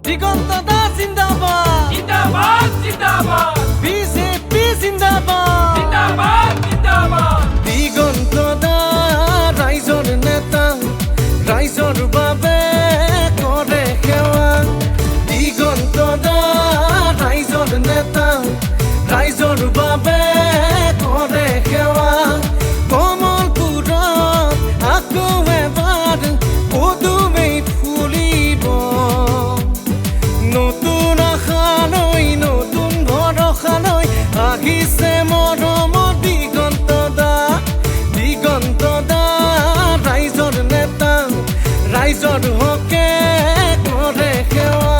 দিগন্ত দা জিন্দাবাদ জিন্দাবাদ জিন্দাবাদ বিজেপি জিন্দাবাদ জিন্দাবাদ জিন্দাবাদ দিগন্ত দা ৰাইজৰ নেতা ৰাইজৰ বাবে কৰে সেৱা দিগন্ত দা ৰাইজৰ নেতা ৰাইজৰ বাবে কৰে সেৱা কমলপুৰত আকৌ এবাৰ পদুমেই ফুলিব নতুন আশালৈ নতুন ভৰসালৈ আহিছে মৰমৰ দিগন্ত দা ৰাইজৰ নেতা ৰাইজৰ হকে কৰে সেৱা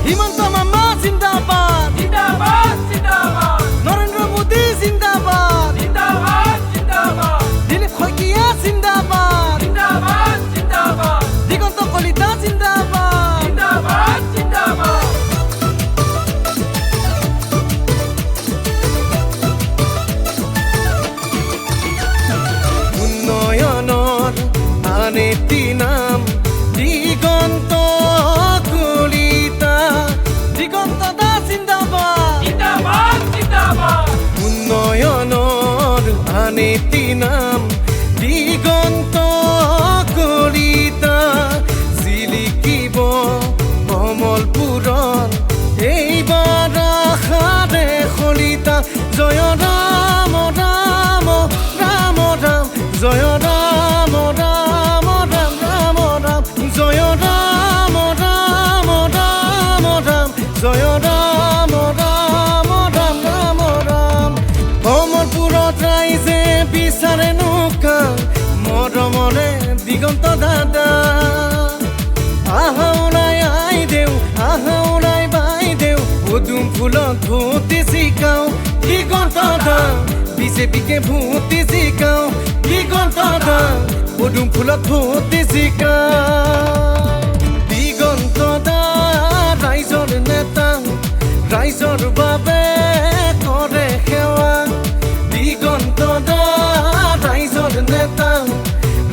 হিমন্ত মামা জিন্দাবাদ জিন্দাবাদ জিন্দাবাদ নৰেন্দ্ৰ মোদী জিন্দাবাদ জিন্দাবাদ জিন্দাবাদ দিলীপ শইকীয়া জিন্দাবাদ জিন্দাবাদ জিন্দাবাদ দিগন্ত কলিতা জিন্দাবাদ জিন্দাবাদ জিন্দাবাদ উন্নয়নৰ আন এটি নাম দিগন্ত কলিতা দিগন্ত দা জিন্দাবাদ জিন্দাবাদ জিন্দাবাদ উন্নয়নৰ আন এটি নাম দিগন্ত কলিতা জিলিকিব কমলপুৰত এইবাৰ আশাৰে কলিতা জয় ৰাম ৰাম ৰাম ৰাম জয় ৰাম ৰাম ৰাম ৰাম ৰাম জয় ৰাম ৰাম ৰাম ৰাম জয় ৰাম ৰাম ৰাম ৰাম ৰাম কমলপুৰত ৰাইজে বিচাৰে নৌকা মৰমৰে দিগন্ত দাদা আহা ওলাই আইদেউ আহা ওলাই বাইদেউ পদুম ফুলত ভোটে জিকাও দিগন্ত দা বিজেপিকে ভোটে জিকাও দিগন্ত দা পদুম ফুলত ভোটে জিকাও দিগন্ত দা ৰাইজৰ নেতা ৰাইজৰ বাবে কৰে সেৱা দিগন্ত দা ৰাইজৰ নেতা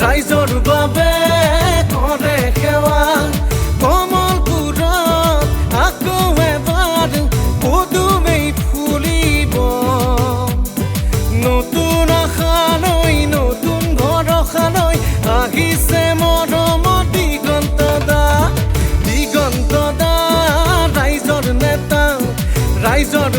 ৰাইজৰ বাবে কৰে সেৱা কমলপুৰত আকৌ এবাৰ পদুমেই ফুলিব নতুন আশালৈ নতুন ভৰসালৈ আহিছে মৰমৰ দিগন্ত দা ৰাইজৰ নেতা ৰাইজৰ